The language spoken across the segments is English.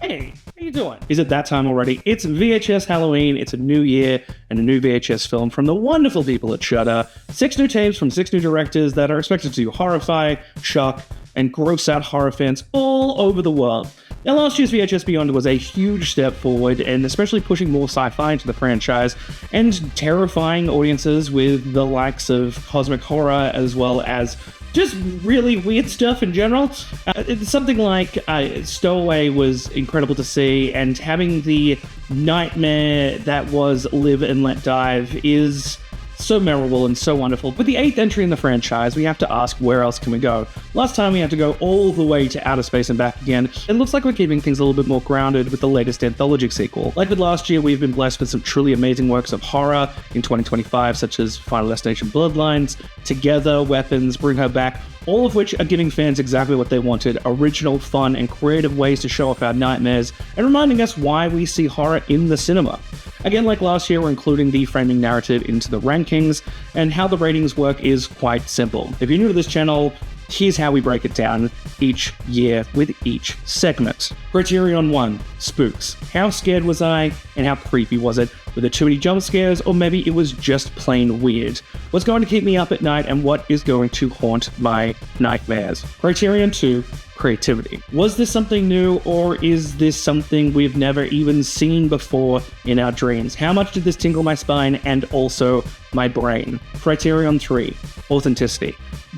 Hey, how you doing? Is it that time already? It's VHS Halloween, it's a new year, and a new VHS film from the wonderful people at Shudder. 6 new tapes from 6 new directors that are expected to horrify, shock, and gross out horror fans all over the world. Now, last year's VHS Beyond was a huge step forward, and especially pushing more sci-fi into the franchise, and terrifying audiences with the likes of cosmic horror, as well as just really weird stuff in general. Something like Stowaway was incredible to see, and having the nightmare that was Live and Let Dive is so memorable and so wonderful. With the 8th entry in the franchise, we have to ask, where else can we go? Last time we had to go all the way to outer space and back again. It looks like we're keeping things a little bit more grounded with the latest anthology sequel. Like with last year, we've been blessed with some truly amazing works of horror in 2025, such as Final Destination Bloodlines, Together, Weapons, Bring Her Back, all of which are giving fans exactly what they wanted: original, fun, and creative ways to show off our nightmares, and reminding us why we see horror in the cinema. Again, like last year, we're including the framing narrative into the rankings, and how the ratings work is quite simple. If you're new to this channel, here's how we break it down each year with each segment. Criterion 1, Spooks. How scared was I, and how creepy was it? Were there too many jump scares, or maybe it was just plain weird? What's going to keep me up at night, and what is going to haunt my nightmares? Criterion 2, Creativity. Was this something new, or is this something we've never even seen before in our dreams? How much did this tingle my spine and also my brain? Criterion 3, Authenticity.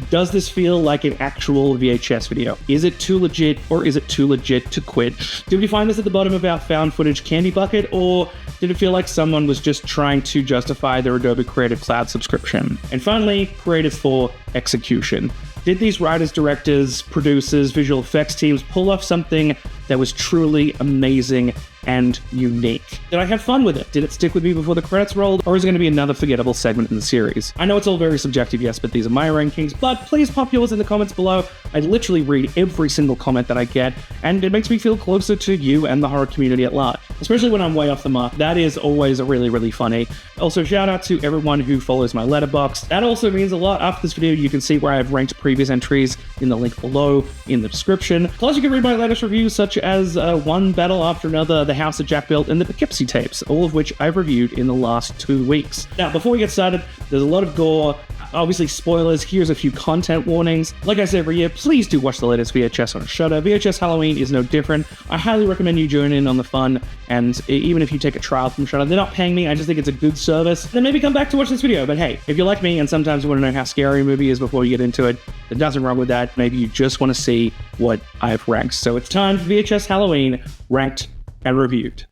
Does this feel like an actual VHS video? Is it too legit, or is it too legit to quit? Did we find this at the bottom of our found footage candy bucket, or did it feel like someone was just trying to justify their Adobe Creative Cloud subscription? And finally, Creative 4, Execution. Did these writers, directors, producers, visual effects teams pull off something that was truly amazing and unique? Did I have fun with it? Did it stick with me before the credits rolled? Or is it going to be another forgettable segment in the series? I know it's all very subjective, yes, but these are my rankings, but please pop yours in the comments below. I literally read every single comment that I get, and it makes me feel closer to you and the horror community at large, especially when I'm way off the mark. That is always really funny. Also, shout out to everyone who follows my letterbox. That also means a lot. After this video, you can see where I've ranked previous entries in the link below in the description. Plus, you can read my latest reviews, such as One Battle After Another, The House that Jack Built, and the Poughkeepsie tapes, all of which I've reviewed in the last 2 weeks. Now, before we get started, there's a lot of gore, obviously spoilers. Here's a few content warnings. Like I say every year, please do watch the latest VHS on Shudder. VHS Halloween is no different. I highly recommend you join in on the fun, and even if you take a trial from Shudder, they're not paying me, I just think it's a good service. Then maybe come back to watch this video. But hey, if you're like me and sometimes you want to know how scary a movie is before you get into it, there's nothing wrong with that. Maybe you just want to see what I've ranked. So it's time for VHS Halloween, ranked and reviewed.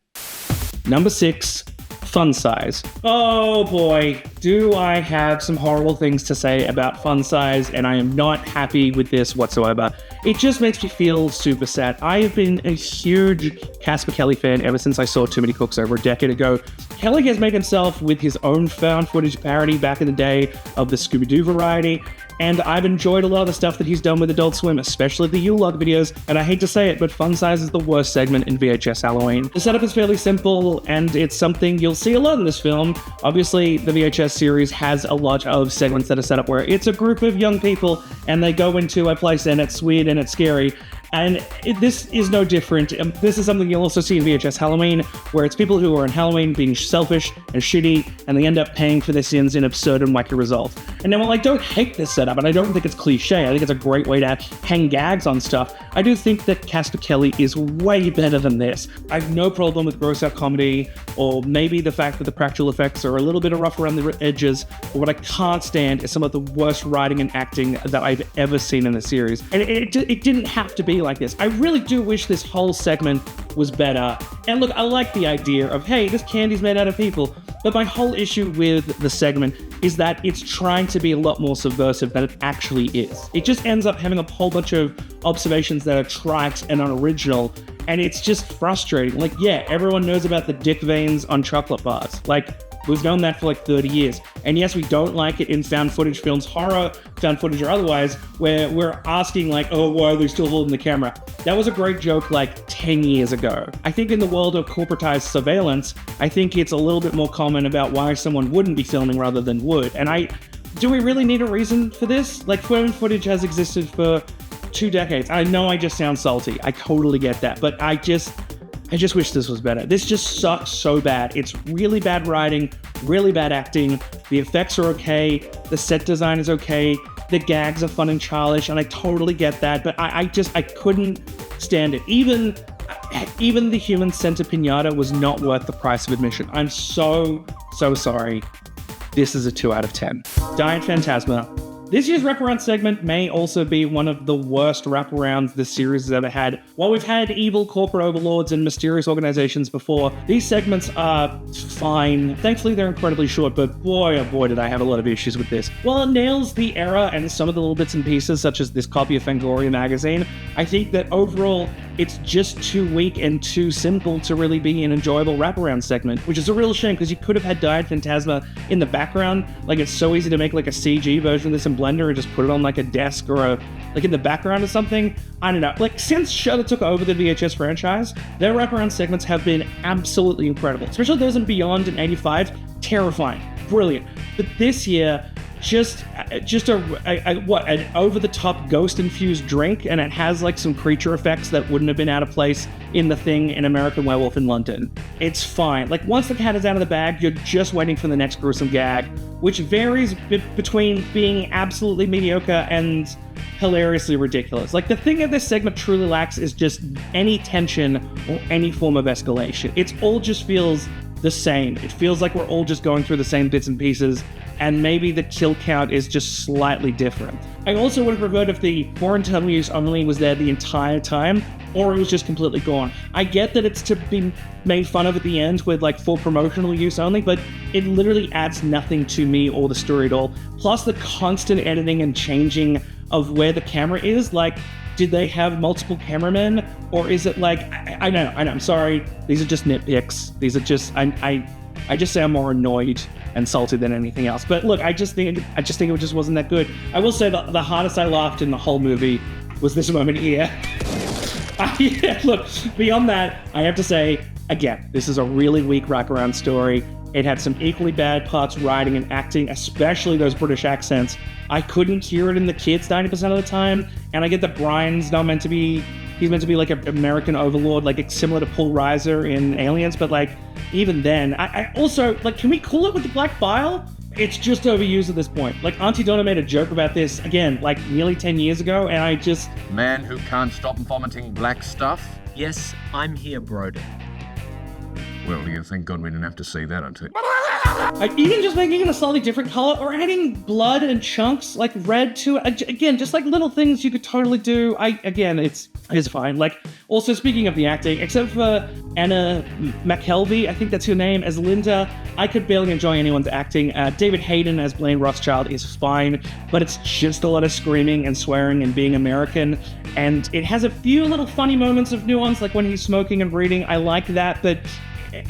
Number 6, Fun Size. Oh boy, do I have some horrible things to say about Fun Size, and I am not happy with this whatsoever. It just makes me feel super sad. I have been a huge Casper Kelly fan ever since I saw Too Many Cooks over a decade ago. Kelly has made himself with his own found footage parody back in the day of the Scooby-Doo variety, and I've enjoyed a lot of the stuff that he's done with Adult Swim, especially the U-Log videos, and I hate to say it, but Fun Size is the worst segment in VHS Halloween. The setup is fairly simple, and it's something you'll see a lot in this film. Obviously, the VHS series has a lot of segments that are set up where it's a group of young people, and they go into a place, and it's weird and it's scary. And this is no different. This is something you'll also see in VHS Halloween, where it's people who are in Halloween being selfish and shitty, and they end up paying for their sins in absurd and wacky results. And now, while I don't hate this setup, and I don't think it's cliche, I think it's a great way to hang gags on stuff, I do think that Casper Kelly is way better than this. I have no problem with gross out comedy, or maybe the fact that the practical effects are a little bit rough around the edges, but what I can't stand is some of the worst writing and acting that I've ever seen in the series. And it didn't have to be like this. I really do wish this whole segment was better. And look, I like the idea of, hey, this candy's made out of people, but my whole issue with the segment is that it's trying to be a lot more subversive than it actually is. It just ends up having a whole bunch of observations that are trite and unoriginal, and it's just frustrating. Like, yeah, everyone knows about the dick veins on chocolate bars. Like, we've known that for like 30 years. And yes, we don't like it in found footage films, horror, found footage or otherwise, where we're asking like, oh, why are they still holding the camera? That was a great joke like 10 years ago. I think in the world of corporatized surveillance, I think it's a little bit more common about why someone wouldn't be filming rather than would. And do we really need a reason for this? Like, found footage has existed for 2 decades. I know I just sound salty. I totally get that. But I just wish this was better. This just sucks so bad. It's really bad writing, really bad acting. The effects are okay. The set design is okay. The gags are fun and childish, and I totally get that, but I couldn't stand it. Even the human center pinata was not worth the price of admission. I'm so sorry. This is a 2 out of 10. Diet Phantasma. This year's wraparound segment may also be one of the worst wraparounds this series has ever had. While we've had evil corporate overlords and mysterious organizations before, these segments are fine. Thankfully, they're incredibly short, but boy, oh boy, did I have a lot of issues with this. While it nails the era and some of the little bits and pieces, such as this copy of Fangoria magazine, I think that overall, it's just too weak and too simple to really be an enjoyable wraparound segment, which is a real shame because you could have had Diet Phantasma in the background. Like, it's so easy to make like a CG version of this in Blender and just put it on like a desk or like in the background or something. I don't know. Like, since Shudder took over the VHS franchise, their wraparound segments have been absolutely incredible. Especially those in Beyond and 85, terrifying, brilliant. But this year, just an over-the-top ghost-infused drink, and it has like some creature effects that wouldn't have been out of place in The Thing in American Werewolf in London. It's fine. Like, once the cat is out of the bag, you're just waiting for the next gruesome gag, which varies between being absolutely mediocre and hilariously ridiculous. Like, the thing that this segment truly lacks is just any tension or any form of escalation. It all just feels the same. It feels like we're all just going through the same bits and pieces, and maybe the kill count is just slightly different. I also would have preferred if the for internal use only was there the entire time, or it was just completely gone. I get that it's to be made fun of at the end with like for promotional use only, but it literally adds nothing to me or the story at all. Plus the constant editing and changing of where the camera is, like, did they have multiple cameramen, or is it like, I know, I'm sorry, these are just nitpicks. These are just, I just say I'm more annoyed and salty than anything else. But look, I just think it just wasn't that good. I will say that the hardest I laughed in the whole movie was this moment here. Yeah, look, beyond that, I have to say, again, this is a really weak wraparound story. It had some equally bad parts writing and acting, especially those British accents. I couldn't hear it in the kids 90% of the time, and I get that Brian's not meant to be, he's meant to be like an American overlord, like similar to Paul Reiser in Aliens, but like, even then, I also, like, can we call it with the black bile? It's just overused at this point. Like, Aunty Donna made a joke about this, again, like nearly 10 years ago, and I just... Man who can't stop vomiting black stuff? Yes, I'm here, Broden. Well, you thank God we didn't have to see that, I tell you. Even just making it a slightly different color, or adding blood and chunks like red to it. Again, just like little things you could totally do. It's fine. Like, also speaking of the acting, except for Anna McKelvey, I think that's her name, as Linda, I could barely enjoy anyone's acting. David Hayden as Blaine Rothschild is fine, but it's just a lot of screaming and swearing and being American. And it has a few little funny moments of nuance, like when he's smoking and reading. I like that, but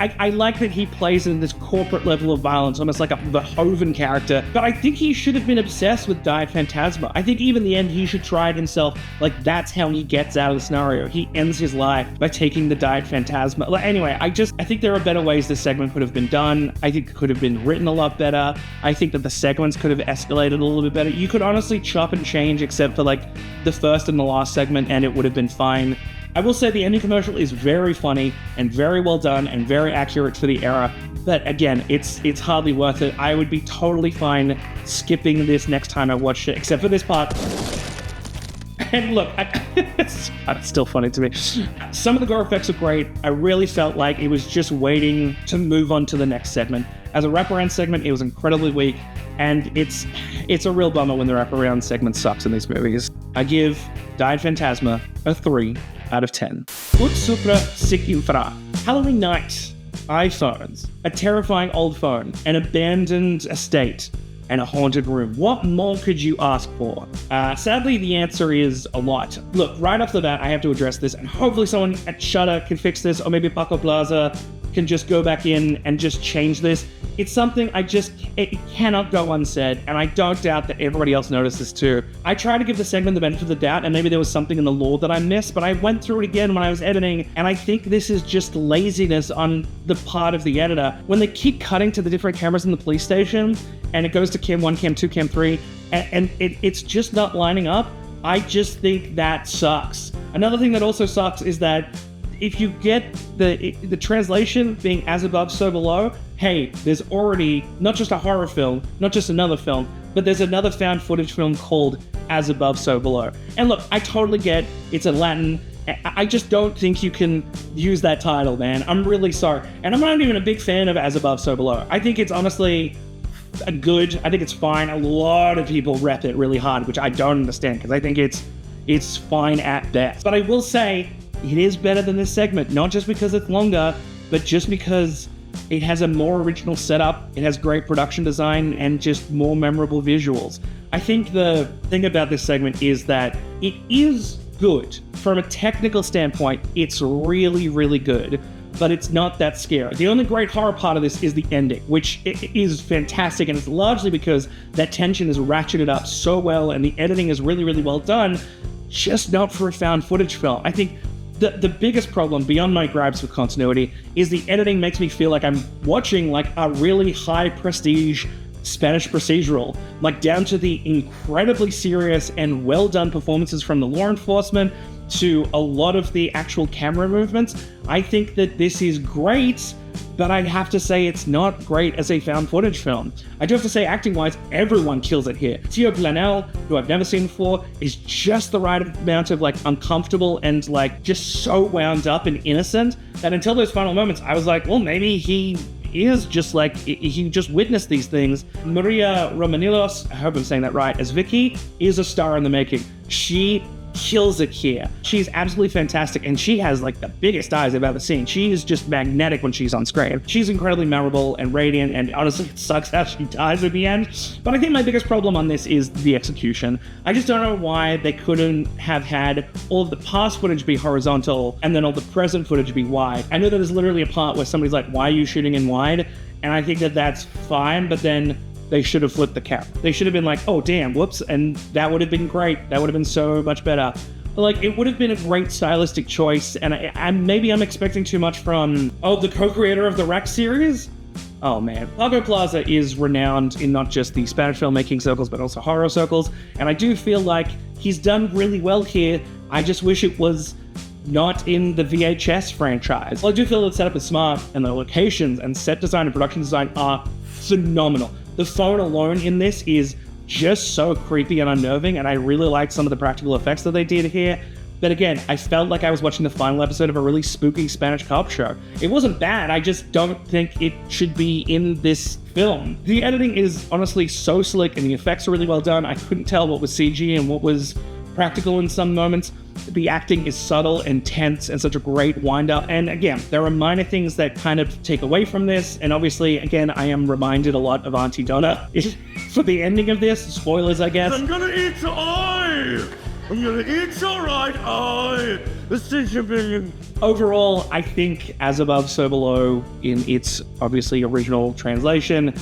I like that he plays in this corporate level of violence, almost like a Verhoeven character, but I think he should have been obsessed with Diet Phantasma. I think even in the end, he should try it himself. Like, that's how he gets out of the scenario. He ends his life by taking the Diet Phantasma. Anyway, I think there are better ways this segment could have been done. I think it could have been written a lot better. I think that the segments could have escalated a little bit better. You could honestly chop and change except for like the first and the last segment, and it would have been fine. I will say the ending commercial is very funny and very well done and very accurate for the era, but again, it's hardly worth it. I would be totally fine skipping this next time I watched it, except for this part. And look, it's still funny to me. Some of the gore effects are great. I really felt like it was just waiting to move on to the next segment. As a wraparound segment, it was incredibly weak, and it's a real bummer when the wraparound segment sucks in these movies. I give Diet Phantasma a 3 out of 10. Ut supra sic infra. Halloween night. iPhones. A terrifying old phone. An abandoned estate. And a haunted room. What more could you ask for? Sadly, the answer is a lot. Look, right off the bat, I have to address this, and hopefully someone at Shudder can fix this, or maybe Paco Plaza can just go back in and just change this. It's something it cannot go unsaid, and I don't doubt that everybody else noticed this too. I try to give the segment the benefit of the doubt, and maybe there was something in the lore that I missed, but I went through it again when I was editing, and I think this is just laziness on the part of the editor. When they keep cutting to the different cameras in the police station, and it goes to cam 1, cam 2, cam 3, and it's just not lining up, I just think that sucks. Another thing that also sucks is that if you get the translation being as above, so below, hey, there's already not just a horror film, not just another film, but there's another found footage film called As Above, So Below. And look, I totally get it's in Latin. I just don't think you can use that title, man. I'm really sorry. And I'm not even a big fan of As Above, So Below. I think it's honestly good. I think it's fine. A lot of people rep it really hard, which I don't understand because I think it's fine at best. But I will say it is better than this segment, not just because it's longer, but just because it has a more original setup, it has great production design, and just more memorable visuals. I think the thing about this segment is that it is good. From a technical standpoint, it's really, really good, but it's not that scary. The only great horror part of this is the ending, which is fantastic, and it's largely because that tension is ratcheted up so well, and the editing is really, really well done, just not for a found footage film. I think the biggest problem, beyond my gripes with continuity, is the editing makes me feel like I'm watching like a really high prestige Spanish procedural, like down to the incredibly serious and well done performances from the law enforcement to a lot of the actual camera movements. I think that this is great, but I'd have to say it's not great as a found footage film. I do have to say, acting-wise, everyone kills it here. Tio Glanell, who I've never seen before, is just the right amount of like uncomfortable and like just so wound up and innocent that until those final moments, I was like, well, maybe he is just like, he just witnessed these things. Maria Romanilos, I hope I'm saying that right, as Vicky, is a star in the making. She kills it here. She's absolutely fantastic, and she has like the biggest eyes I've ever seen. She is just magnetic when she's on screen. She's incredibly memorable and radiant, and honestly, it sucks how she dies at the end. But I think my biggest problem on this is the execution. I just don't know why they couldn't have had all of the past footage be horizontal and then all the present footage be wide. I know that there's literally a part where somebody's like, why are you shooting in wide? And I think that that's fine, but then they should have flipped the camera. They should have been like, oh damn, whoops, and that would have been great. That would have been so much better. Like, it would have been a great stylistic choice, and maybe I'm expecting too much from, the co-creator of the Rex series? Oh man, Pago Plaza is renowned in not just the Spanish filmmaking circles, but also horror circles, and I do feel like he's done really well here. I just wish it was not in the VHS franchise. Well, I do feel the setup is smart, and the locations and set design and production design are phenomenal. The phone alone in this is just so creepy and unnerving, and I really like some of the practical effects that they did here. But again, I felt like I was watching the final episode of a really spooky Spanish cop show. It wasn't bad, I just don't think it should be in this film. The editing is honestly so slick, and the effects are really well done. I couldn't tell what was CG and what was practical in some moments. The acting is subtle and tense and such a great wind-up. And again, there are minor things that kind of take away from this. And obviously, again, I am reminded a lot of Aunty Donna for the ending of this. Spoilers, I guess. I'm gonna eat your eye! I'm gonna eat your right eye! Overall, I think As Above, So Below, in its obviously original translation,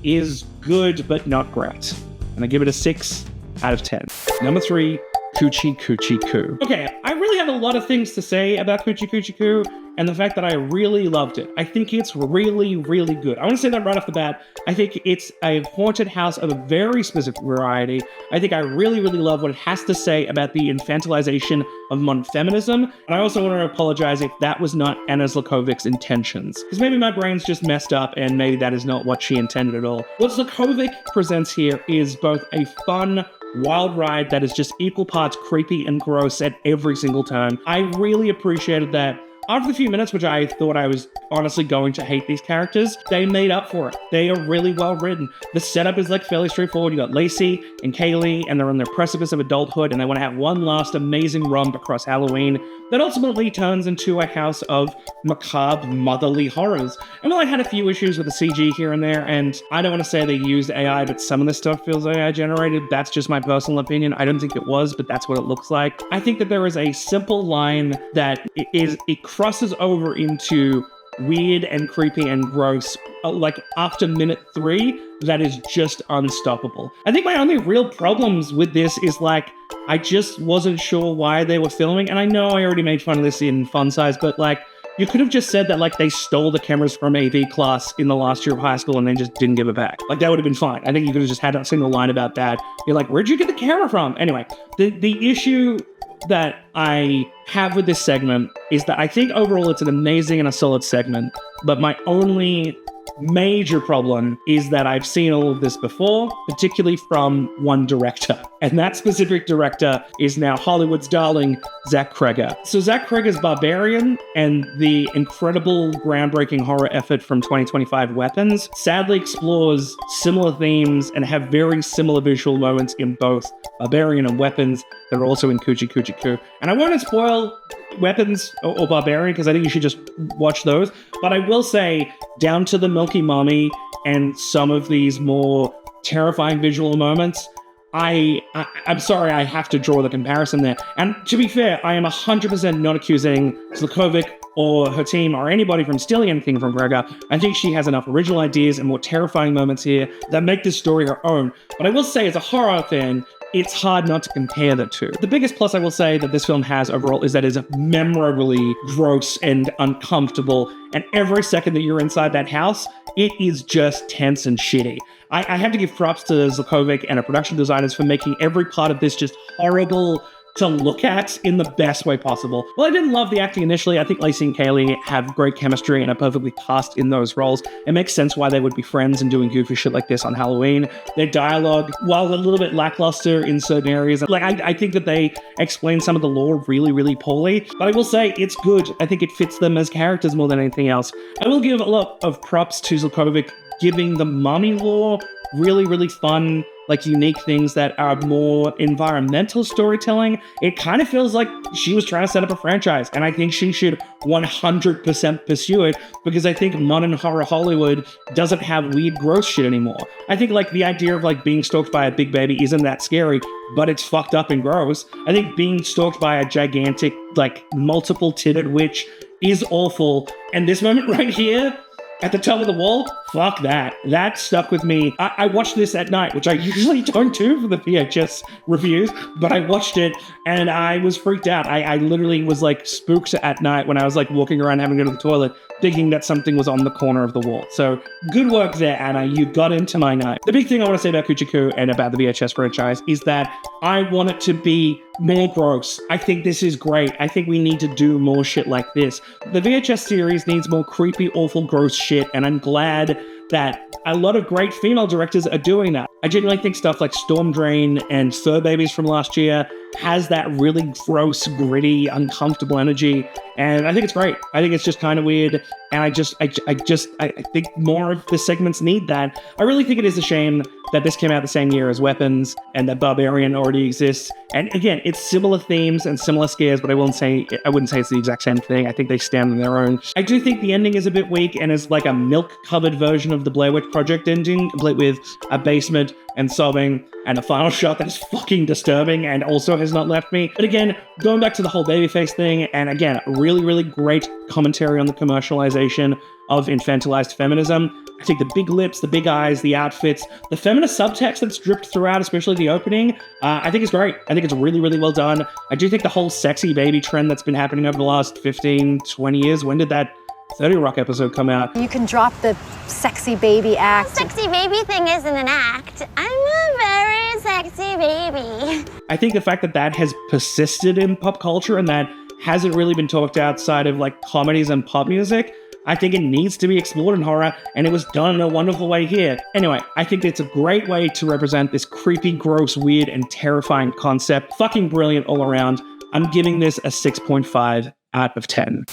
is good, but not great. And I give it a 6 out of 10. Number 3, Coochie Coochie Coo. Okay, I really have a lot of things to say about Coochie Coochie Coo, and the fact that I really loved it. I think it's really, really good. I want to say that right off the bat. I think it's a haunted house of a very specific variety. I think I really, really love what it has to say about the infantilization of modern feminism. And I also want to apologize if that was not Anna Zlakovic's intentions. Because maybe my brain's just messed up, and maybe that is not what she intended at all. What Zlakovic presents here is both a fun, wild ride that is just equal parts creepy and gross at every single turn. I really appreciated that. After the few minutes, which I thought I was honestly going to hate these characters, they made up for it. They are really well written. The setup is like fairly straightforward. You got Lacey and Kaylee, and they're on their precipice of adulthood, and they want to have one last amazing romp across Halloween that ultimately turns into a house of macabre, motherly horrors. And while I had a few issues with the CG here and there, and I don't want to say they used AI, but some of this stuff feels AI generated. That's just my personal opinion. I don't think it was, but that's what it looks like. I think that there is a simple line that it crosses over into weird and creepy and gross, like after minute 3, that is just unstoppable. I think my only real problems with this is like, I just wasn't sure why they were filming, and I know I already made fun of this in Fun Size, but like, you could have just said that like they stole the cameras from AV class in the last year of high school and then just didn't give it back. Like, that would have been fine. I think you could have just had a single line about that. You're like, where'd you get the camera from? Anyway, the issue that I have with this segment is that I think overall it's an amazing and a solid segment, but my only major problem is that I've seen all of this before, particularly from one director. And that specific director is now Hollywood's darling, Zach Cregger. So Zach Cregger's Barbarian and the incredible groundbreaking horror effort from 2025 Weapons sadly explores similar themes and have very similar visual moments in both Barbarian and Weapons that are also in Coochie Coochie Coo. And I won't spoil Weapons or Barbarian because I think you should just watch those. But I will say, down to the Milky Mummy and some of these more terrifying visual moments, I'm sorry, I have to draw the comparison there. And to be fair, I am 100% not accusing Zlakovic or her team or anybody from stealing anything from Cregger. I think she has enough original ideas and more terrifying moments here that make this story her own. But I will say, as a horror fan, it's hard not to compare the two. The biggest plus I will say that this film has overall is that it's memorably gross and uncomfortable, and every second that you're inside that house, it is just tense and shitty. I have to give props to Zlakovic and her production designers for making every part of this just horrible to look at in the best way possible. Well, I didn't love the acting initially. I think Lacey and Kaylee have great chemistry and are perfectly cast in those roles. It makes sense why they would be friends and doing goofy shit like this on Halloween. Their dialogue, while a little bit lackluster in certain areas, like I think that they explain some of the lore really, really poorly, but I will say it's good. I think it fits them as characters more than anything else. I will give a lot of props to Zlakovic giving the mummy lore really, really fun, like unique things that are more environmental storytelling. It kind of feels like she was trying to set up a franchise, and I think she should 100% pursue it, because I think modern horror Hollywood doesn't have weird gross shit anymore. I think like the idea of like being stalked by a big baby isn't that scary, but it's fucked up and gross. I think being stalked by a gigantic, like multiple titted witch is awful, and this moment right here at the top of the wall, fuck that. That stuck with me. I watched this at night, which I usually don't do for the VHS reviews, but I watched it and I was freaked out. I literally was like spooked at night when I was like walking around having to go to the toilet, thinking that something was on the corner of the wall. So good work there, Anna. You got into my night. The big thing I want to say about Coochie Coo and about the VHS franchise is that I want it to be more gross. I think this is great. I think we need to do more shit like this. The VHS series needs more creepy, awful, gross shit, and I'm glad that a lot of great female directors are doing that. I genuinely think stuff like Storm Drain and Fur Babies from last year has that really gross, gritty, uncomfortable energy, and I think it's great. I think it's just kind of weird, and I think more of the segments need that. I really think it is a shame that this came out the same year as Weapons and that Barbarian already exists. And again, it's similar themes and similar scares, but I wouldn't say it's the exact same thing. I think they stand on their own. I do think the ending is a bit weak and is like a milk-covered version of the Blair Witch Project ending, complete with a basement and sobbing and a final shot that is fucking disturbing and also has not left me. But again, going back to the whole babyface thing, and again, really, really great commentary on the commercialization of infantilized feminism. I think the big lips, the big eyes, the outfits, the feminist subtext that's dripped throughout, especially the opening, I think is great. I think it's really, really well done. I do think the whole sexy baby trend that's been happening over the last 15, 20 years, when did that 30 Rock episode come out? You can drop the sexy baby act. The sexy baby thing isn't an act. I'm a very sexy baby. I think the fact that that has persisted in pop culture and that hasn't really been talked outside of like comedies and pop music, I think it needs to be explored in horror, and it was done in a wonderful way here. Anyway, I think it's a great way to represent this creepy, gross, weird, and terrifying concept. Fucking brilliant all around. I'm giving this a 6.5 out of 10.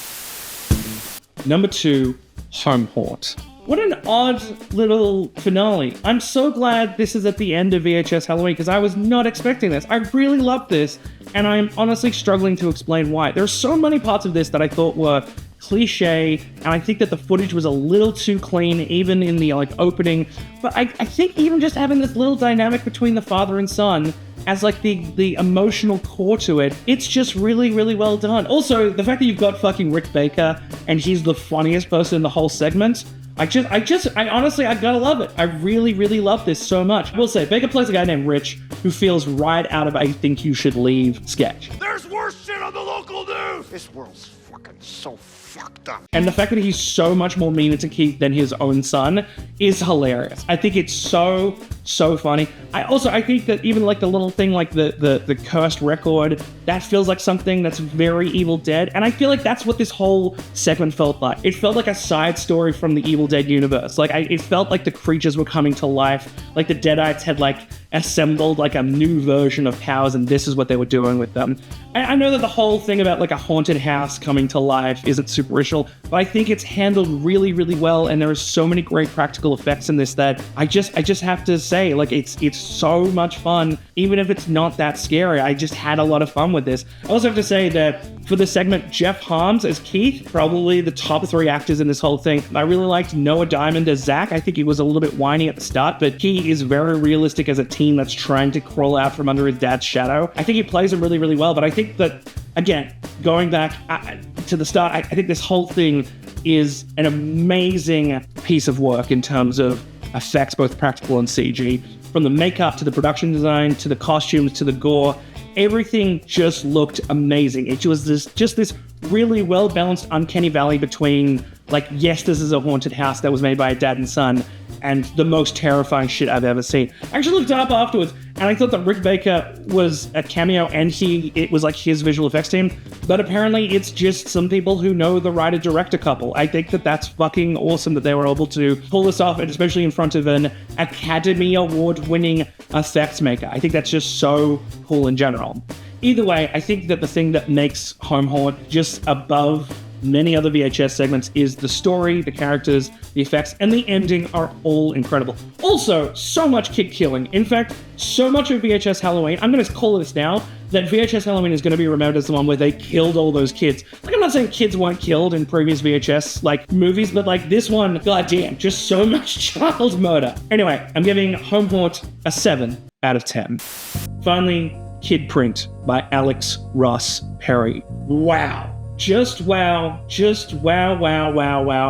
Number 2, Home Haunt. What an odd little finale. I'm so glad this is at the end of VHS Halloween, because I was not expecting this. I really loved this, and I'm honestly struggling to explain why. There are so many parts of this that I thought were cliche, and I think that the footage was a little too clean, even in the opening. But I think even just having this little dynamic between the father and son as like the emotional core to it, it's just really, really well done. Also, the fact that you've got fucking Rick Baker and he's the funniest person in the whole segment, I honestly, I gotta love it. I really, really love this so much. I will say, Baker plays a guy named Rich who feels right out of I Think You Should Leave sketch. There's worse shit on on the local news. This world's fucking so fucked up. And the fact that he's so much more meaner to Keith than his own son is hilarious. I think it's so funny. I think that even like the little thing like the cursed record, that feels like something that's very Evil Dead. And I feel like that's what this whole segment felt like. It felt like a side story from the Evil Dead universe. Like it felt like the creatures were coming to life. Like the Deadites had like assembled like a new version of powers, and this is what they were doing with them. I know that the whole thing about like a haunted house coming to life isn't super original, but I think it's handled really, really well, and there are so many great practical effects in this that I just have to say, like, it's so much fun, even if it's not that scary. I just had a lot of fun with this. I also have to say that for the segment, Jeff Harms as Keith, probably the top 3 actors in this whole thing. I really liked Noah Diamond as Zach. I think he was a little bit whiny at the start, but he is very realistic as a teen that's trying to crawl out from under his dad's shadow. I think he plays him really, really well, but I think that, again, going back to the start, I think this whole thing is an amazing piece of work in terms of effects, both practical and CG. From the makeup to the production design to the costumes to the gore, everything just looked amazing. It was this really well-balanced uncanny valley between, like, yes, this is a haunted house that was made by a dad and son, and the most terrifying shit I've ever seen. I actually looked it up afterwards, and I thought that Rick Baker was a cameo, and it was like his visual effects team, but apparently it's just some people who know the writer-director couple. I think that that's fucking awesome that they were able to pull this off, and especially in front of an Academy Award-winning effects maker. I think that's just so cool in general. Either way, I think that the thing that makes Home Haunt just above many other VHS segments is the story, the characters, the effects, and the ending are all incredible. Also, so much kid killing. In fact, so much of VHS Halloween, I'm going to call this now, that VHS Halloween is going to be remembered as the one where they killed all those kids. Like, I'm not saying kids weren't killed in previous VHS, like, movies, but, like, this one, goddamn, just so much child murder. Anyway, I'm giving Home Haunt a 7 out of 10. Finally, Kid Print by Alex Ross Perry. Wow. Just wow,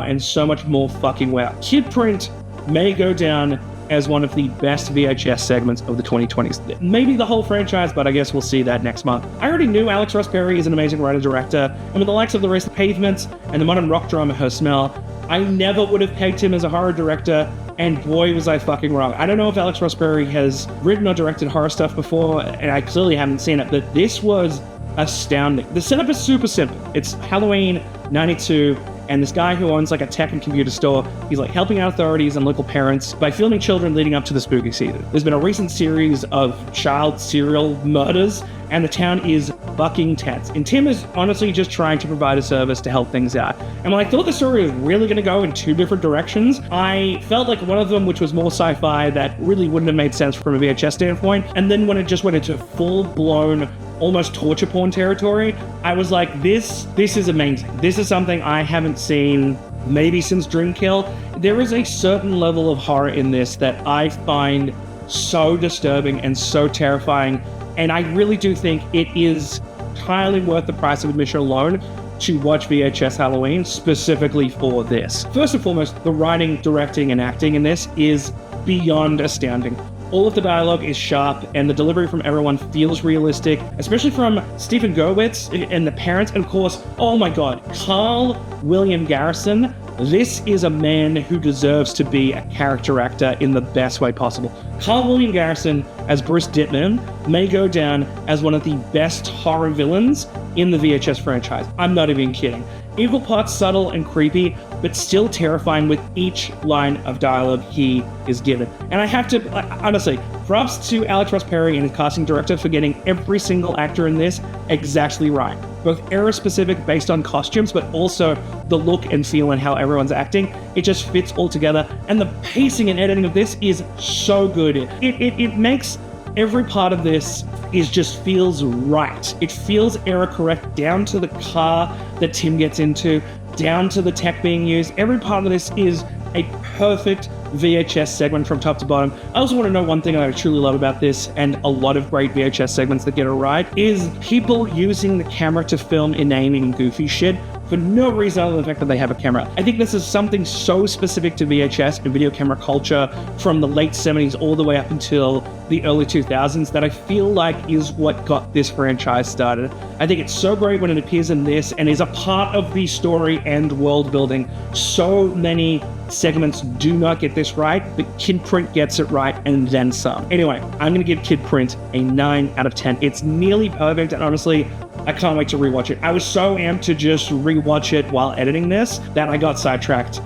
and so much more fucking wow. Kid Print may go down as one of the best VHS segments of the 2020s. Maybe the whole franchise, but I guess we'll see that next month. I already knew Alex Ross Perry is an amazing writer-director, and with the likes of the rest of Pavements and the modern rock drama Her Smell, I never would have pegged him as a horror director, and boy was I fucking wrong. I don't know if Alex Ross Perry has written or directed horror stuff before, and I clearly haven't seen it, but this was astounding. The setup is super simple. It's Halloween 92, and this guy who owns like a tech and computer store, he's like helping out authorities and local parents by filming children leading up to the spooky season. There's been a recent series of child serial murders, and the town is fucking tense. And Tim is honestly just trying to provide a service to help things out. And when I thought the story was really going to go in 2 different directions, I felt like one of them, which was more sci-fi, that really wouldn't have made sense from a VHS standpoint. And then when it just went into full-blown, almost torture porn territory, I was like, this is amazing. This is something I haven't seen maybe since Dreamkill. There is a certain level of horror in this that I find so disturbing and so terrifying, and I really do think it is entirely worth the price of admission alone to watch VHS Halloween specifically for this. First and foremost, the writing, directing, and acting in this is beyond astounding. All of the dialogue is sharp, and the delivery from everyone feels realistic, especially from Stephen Gurwitz and the parents, and of course, oh my god, Carl William Garrison. This is a man who deserves to be a character actor in the best way possible. Carl William Garrison as Bruce Dittman may go down as one of the best horror villains in the VHS franchise. I'm not even kidding. Equal parts subtle and creepy, but still terrifying with each line of dialogue he is given. And I have to, honestly, props to Alex Ross Perry and his casting director for getting every single actor in this exactly right. Both era-specific based on costumes, but also the look and feel and how everyone's acting. It just fits all together. And the pacing and editing of this is so good. It makes every part of this just feels right. It feels era correct down to the car that Tim gets into, down to the tech being used. Every part of this is a perfect VHS segment from top to bottom. I also want to know one thing I truly love about this, and a lot of great VHS segments that get it right, is people using the camera to film inane and goofy shit for no reason other than the fact that they have a camera. I think this is something so specific to VHS and video camera culture from the late 70s all the way up until the early 2000s that I feel like is what got this franchise started. I think it's so great when it appears in this and is a part of the story and world building. So many segments do not get this right, but Kid Print gets it right and then some. Anyway, I'm going to give Kid Print a 9 out of 10. It's nearly perfect, and honestly, I can't wait to rewatch it. I was so amped to just rewatch it while editing this that I got sidetracked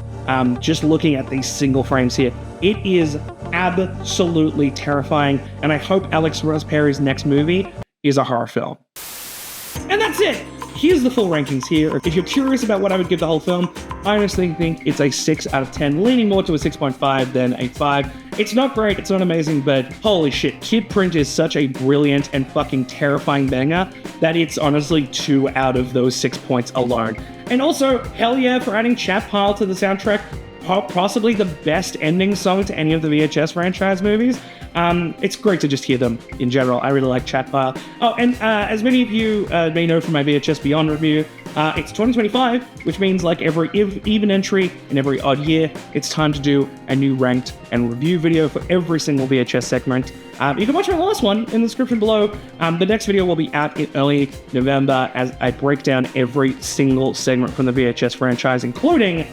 just looking at these single frames here. It is absolutely terrifying, and I hope Alex Ross Perry's next movie is a horror film. And that's it! Here's the full rankings here. If you're curious about what I would give the whole film, I honestly think it's a 6 out of 10, leaning more to a 6.5 than a 5. It's not great, it's not amazing, but holy shit, Kid Print is such a brilliant and fucking terrifying banger that it's honestly 2 out of those 6 points alone. And also, hell yeah for adding Chat Pile to the soundtrack. Possibly the best ending song to any of the VHS franchise movies. It's great to just hear them in general. I really like Chat Pile. Oh, and as many of you may know from my VHS Beyond review, it's 2025, which means like every even entry and every odd year, it's time to do a new ranked and review video for every single VHS segment. You can watch my last one in the description below. The next video will be out in early November as I break down every single segment from the VHS franchise, including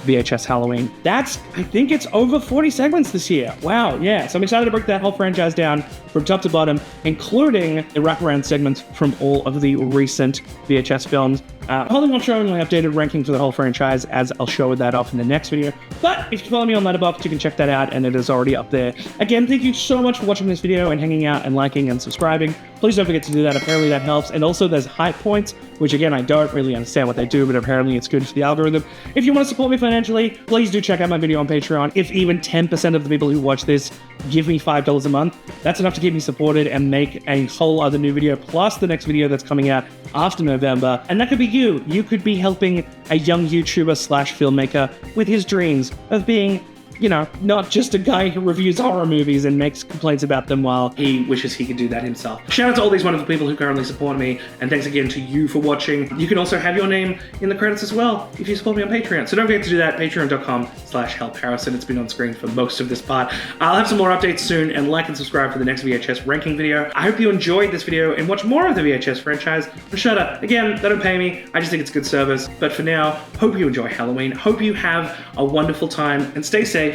VHS Halloween. I think it's over 40 segments this year. Wow, yeah. So I'm excited to break that whole franchise down from top to bottom, including the wraparound segments from all of the recent VHS films. Holding on showing my updated ranking for the whole franchise, as I'll show that off in the next video. But if you follow me on Letterboxd, you can check that out, and it is already up there. Again, thank you so much for watching this video and hanging out and liking and subscribing. Please don't forget to do that. Apparently that helps. And also there's hype points, which again, I don't really understand what they do, but apparently it's good for the algorithm. If you want to support me financially, please do check out my video on Patreon. If even 10% of the people who watch this give me $5 a month, that's enough to keep me supported and make a whole other new video, plus the next video that's coming out after November. And that could be you. You could be helping a young YouTuber / filmmaker with his dreams of being, you know, not just a guy who reviews horror movies and makes complaints about them while he wishes he could do that himself. Shout out to all these wonderful people who currently support me, and thanks again to you for watching. You can also have your name in the credits as well if you support me on Patreon. So don't forget to do that, patreon.com/helpharrison. It's been on screen for most of this part. I'll have some more updates soon, and like and subscribe for the next VHS ranking video. I hope you enjoyed this video and watch more of the VHS franchise for Shudder. Again, they don't pay me, I just think it's good service. But for now, hope you enjoy Halloween, hope you have a wonderful time, and stay safe.